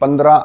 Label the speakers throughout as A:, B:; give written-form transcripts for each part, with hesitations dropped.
A: 15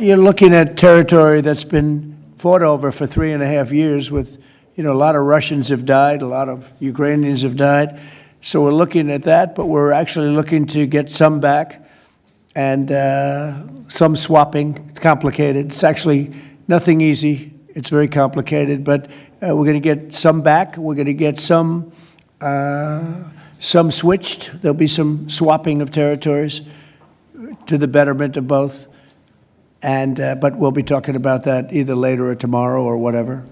B: you're looking at territory that's been fought over for 3.5 years with, a lot of Russians have died, a lot of Ukrainians have died. So we're looking at that, but we're actually looking to get some back and some swapping. It's complicated. It's actually nothing easy. It's very complicated, but we're going to get some back. We're going to get some switched. There'll be some swapping of territories to the betterment of both. But we'll be talking about that either later or tomorrow or whatever.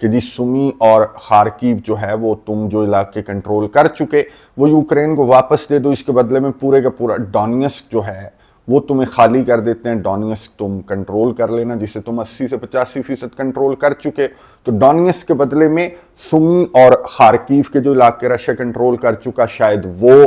A: کہ جی سمی اور Kharkiv جو ہے وہ تم جو علاقے control کر چکے وہ یوکرین کو واپس دے دو، اس کے بدلے میں پورے کا پورا ڈونیسک جو ہے وہ تمہیں خالی کر دیتے ہیں، ڈونیسک تم کنٹرول کر لینا جسے تم 80 سے 85% کنٹرول کر چکے، تو ڈونیسک کے بدلے میں سمی اور خارکیو کے جو علاقے رشیا کنٹرول کر چکا شاید وہ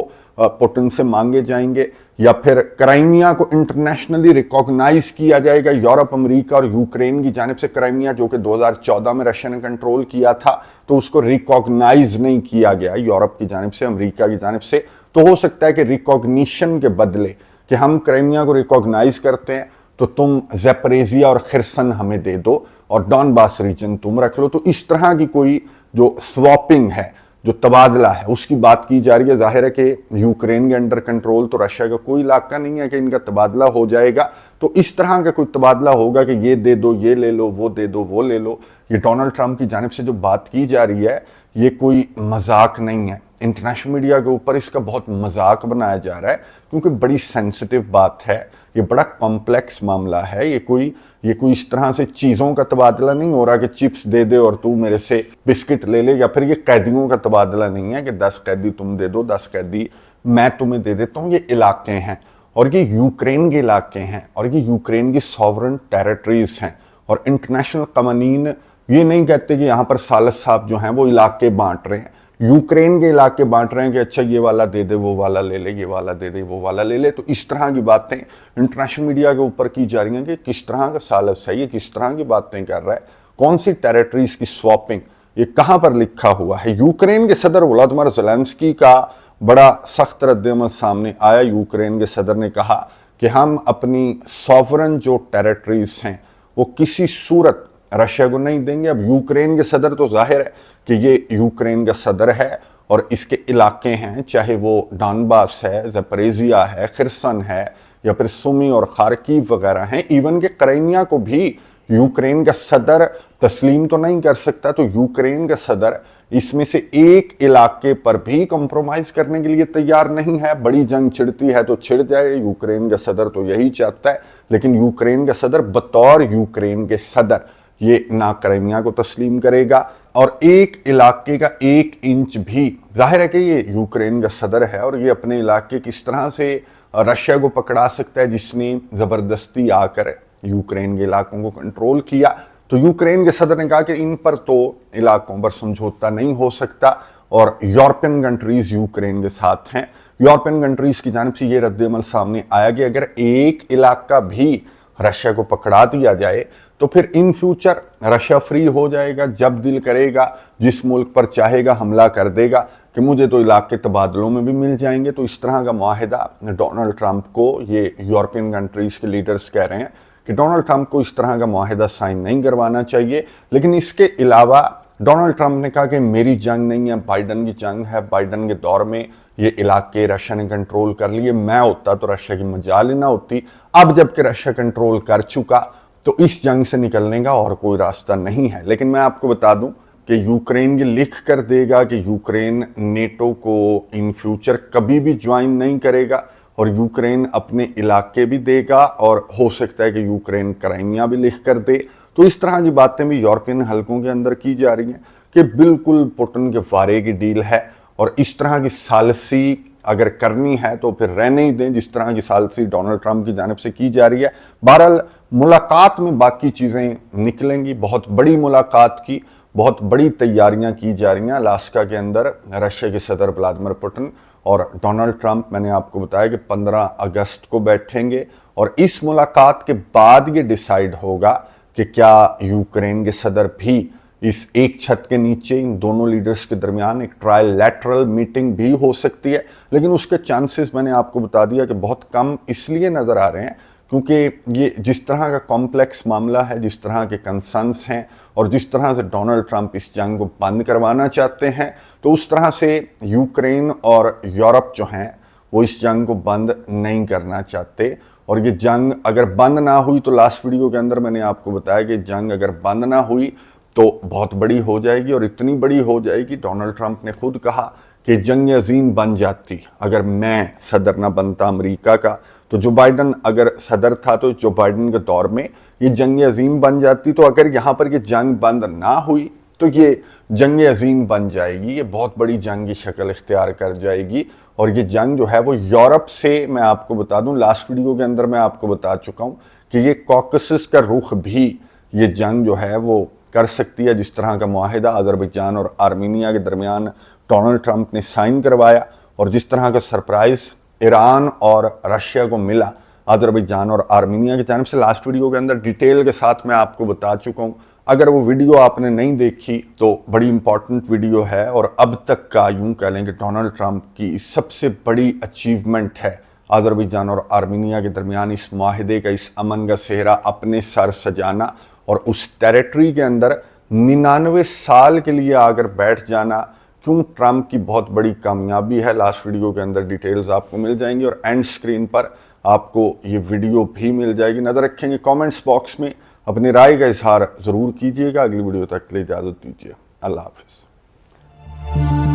A: پوٹن سے مانگے جائیں گے، یا پھر کرائمیا کو انٹرنیشنلی ریکوگنائز کیا جائے گا یورپ، امریکہ اور یوکرین کی جانب سے۔ کرائمیا جو کہ 2014 میں رشیا نے کنٹرول کیا تھا تو اس کو ریکوگنائز نہیں کیا گیا یورپ کی جانب سے، امریکہ کی جانب سے، تو ہو سکتا ہے کہ ریکوگنیشن کے بدلے کہ ہم کرائمیا کو ریکوگنائز کرتے ہیں تو تم زیپریزیا اور خرسن ہمیں دے دو اور ڈون باس ریجن تم رکھ لو، تو اس طرح کی کوئی جو سواپنگ ہے، جو تبادلہ ہے، اس کی بات کی جا رہی ہے۔ ظاہر ہے کہ یوکرین کے انڈر کنٹرول تو رشیا کا کوئی علاقہ نہیں ہے کہ ان کا تبادلہ ہو جائے گا، تو اس طرح کا کوئی تبادلہ ہوگا کہ یہ دے دو، یہ لے لو، وہ دے دو، وہ لے لو۔ یہ ڈونلڈ ٹرمپ کی جانب سے جو بات کی جا رہی ہے یہ کوئی مذاق نہیں ہے، انٹرنیشنل میڈیا کے اوپر اس کا بہت مذاق بنایا جا رہا ہے کیونکہ بڑی سینسٹیو بات ہے، یہ بڑا کمپلیکس معاملہ ہے، یہ کوئی اس طرح سے چیزوں کا تبادلہ نہیں ہو رہا کہ چپس دے دے اور تو میرے سے بسکٹ لے لے، یا پھر یہ قیدیوں کا تبادلہ نہیں ہے کہ 10 قیدی تم دے دو، 10 قیدی میں تمہیں دے دیتا ہوں۔ یہ علاقے ہیں اور یہ یوکرین کے علاقے ہیں اور یہ یوکرین کی سوورن ٹیریٹریز ہیں، اور انٹرنیشنل قوانین یہ نہیں کہتے کہ یہاں پر سالس صاحب جو ہیں وہ علاقے بانٹ رہے ہیں، یوکرین کے علاقے بانٹ رہے ہیں کہ اچھا یہ والا دے دے، وہ والا لے لے، یہ والا دے دے، وہ والا لے لے۔ تو اس طرح کی باتیں انٹرنیشنل میڈیا کے اوپر کی جا رہی ہیں کہ کس طرح کا سالس ہے، یہ کس طرح کی باتیں کر رہا ہے، کون سی ٹیریٹریز کی سواپنگ، یہ کہاں پر لکھا ہوا ہے۔ یوکرین کے صدر ولادیمیر زیلنسکی کا بڑا سخت رد عمل سامنے آیا۔ یوکرین کے صدر نے کہا کہ ہم اپنی سوورن جو ٹیریٹریز ہیں وہ کسی صورت رشیا کو نہیں دیں گے۔ اب یوکرین کے صدر تو ظاہر ہے کہ یہ یوکرین کا صدر ہے اور اس کے علاقے ہیں، چاہے وہ ڈونباس ہے، زپریزیا ہے، خرسن ہے، یا پھر سمی اور خارکیو وغیرہ ہیں، ایون کہ کرائمیا کو بھی یوکرین کا صدر تسلیم تو نہیں کر سکتا، تو یوکرین کا صدر اس میں سے ایک علاقے پر بھی کمپرومائز کرنے کے لیے تیار نہیں ہے۔ بڑی جنگ چھڑتی ہے تو چھڑ جائے، یوکرین کا صدر تو یہی چاہتا ہے، لیکن یوکرین کا صدر بطور یوکرین کے صدر یہ نہ کرائمیا کو تسلیم کرے گا اور ایک علاقے کا 1 انچ بھی۔ ظاہر ہے کہ یہ یوکرین کا صدر ہے اور یہ اپنے علاقے کس طرح سے رشیا کو پکڑا سکتا ہے جس نے زبردستی آ کر یوکرین کے علاقوں کو کنٹرول کیا۔ تو یوکرین کے صدر نے کہا کہ ان پر تو علاقوں پر سمجھوتا نہیں ہو سکتا، اور یورپین کنٹریز یوکرین کے ساتھ ہیں۔ یورپین کنٹریز کی جانب سے یہ رد عمل سامنے آیا کہ اگر ایک علاقہ بھی رشیا کو پکڑا دیا جائے تو پھر ان فیوچر رشیا فری ہو جائے گا، جب دل کرے گا جس ملک پر چاہے گا حملہ کر دے گا کہ مجھے تو علاقے تبادلوں میں بھی مل جائیں گے۔ تو اس طرح کا معاہدہ ڈونلڈ ٹرمپ کو، یہ یورپین کنٹریز کے لیڈرز کہہ رہے ہیں کہ ڈونلڈ ٹرمپ کو اس طرح کا معاہدہ سائن نہیں کروانا چاہیے۔ لیکن اس کے علاوہ ڈونلڈ ٹرمپ نے کہا کہ میری جنگ نہیں ہے، بائیڈن کی جنگ ہے، بائیڈن کے دور میں یہ علاقے رشیا نے کنٹرول کر لیے، میں ہوتا تو رشیا کی مجال نہ ہوتی، اب جب کہ رشیا کنٹرول کر چکا تو اس جنگ سے نکلنے کا اور کوئی راستہ نہیں ہے۔ لیکن میں آپ کو بتا دوں کہ یوکرین یہ لکھ کر دے گا کہ یوکرین نیٹو کو ان فیوچر کبھی بھی جوائن نہیں کرے گا، اور یوکرین اپنے علاقے بھی دے گا، اور ہو سکتا ہے کہ یوکرین کرائمیا بھی لکھ کر دے۔ تو اس طرح کی باتیں بھی یورپین حلقوں کے اندر کی جا رہی ہیں کہ بالکل پوٹن کے فارے کی ڈیل ہے، اور اس طرح کی ثالثی اگر کرنی ہے تو پھر رہنے ہی دیں جس طرح کی ثالثی ڈونلڈ ٹرمپ کی جانب سے کی جا رہی ہے۔ بہرحال ملاقات میں باقی چیزیں نکلیں گی، بہت بڑی ملاقات کی بہت بڑی تیاریاں کی جا رہی ہیں الاسکا کے اندر۔ رشیا کے صدر ولادیمیر پوٹن اور ڈونلڈ ٹرمپ، میں نے آپ کو بتایا کہ 15 اگست کو بیٹھیں گے، اور اس ملاقات کے بعد یہ ڈیسائیڈ ہوگا کہ کیا یوکرین کے صدر بھی اس ایک چھت کے نیچے ان دونوں لیڈرز کے درمیان ایک ٹرائل لیٹرل میٹنگ بھی ہو سکتی ہے۔ لیکن اس کے چانسز میں نے آپ کو بتا دیا کہ بہت کم اس لیے نظر آ رہے ہیں کیونکہ یہ جس طرح کا کمپلیکس معاملہ ہے، جس طرح کے کنسرنس ہیں، اور جس طرح سے ڈونلڈ ٹرمپ اس جنگ کو بند کروانا چاہتے ہیں، تو اس طرح سے یوکرین اور یورپ جو ہیں وہ اس جنگ کو بند نہیں کرنا چاہتے۔ اور یہ جنگ اگر بند نہ ہوئی تو لاسٹ ویڈیو کے اندر میں نے آپ کو بتایا کہ جنگ اگر بند نہ ہوئی تو بہت بڑی ہو جائے گی، اور اتنی بڑی ہو جائے گی، ڈونلڈ ٹرمپ نے خود کہا کہ جنگ عظیم بن جاتی اگر میں صدر نہ بنتا امریکہ کا۔ تو جو بائیڈن اگر صدر تھا تو جو بائیڈن کے دور میں یہ جنگ عظیم بن جاتی، تو اگر یہاں پر یہ جنگ بند نہ ہوئی تو یہ جنگ عظیم بن جائے گی, یہ بہت بڑی جنگ کی شکل اختیار کر جائے گی. اور یہ جنگ جو ہے وہ یورپ سے, میں آپ کو بتا دوں لاسٹ ویڈیو کے اندر میں آپ کو بتا چکا ہوں کہ یہ کوکسس کا رخ بھی یہ جنگ جو ہے وہ کر سکتی ہے. جس طرح کا معاہدہ آذربائیجان اور آرمینیا کے درمیان ڈونلڈ ٹرمپ نے سائن کروایا, اور جس طرح کا سرپرائز ایران اور رشیا کو ملا آذربائیجان اور آرمینیا کی جانب سے, لاسٹ ویڈیو کے اندر ڈیٹیل کے ساتھ میں آپ کو بتا چکا ہوں. اگر وہ ویڈیو آپ نے نہیں دیکھی تو بڑی امپورٹنٹ ویڈیو ہے, اور اب تک کا یوں کہہ لیں کہ ڈونلڈ ٹرمپ کی سب سے بڑی اچیومنٹ ہے آذربائیجان اور آرمینیا کے درمیان اس معاہدے کا, اس امن کا صحرا اپنے سر سجانا, اور اس ٹیریٹری کے اندر 99 سال کے لیے آ کر بیٹھ جانا. کیوں ٹرمپ کی بہت بڑی کامیابی ہے, لاسٹ ویڈیو کے اندر ڈیٹیلز آپ کو مل جائیں گی, اور اینڈ سکرین پر آپ کو یہ ویڈیو بھی مل جائے گی. نظر رکھیں گے کامنٹس باکس میں, اپنی رائے کا اظہار ضرور کیجئے گا. اگلی ویڈیو تک کے لیے اجازت دیجیے, اللہ حافظ.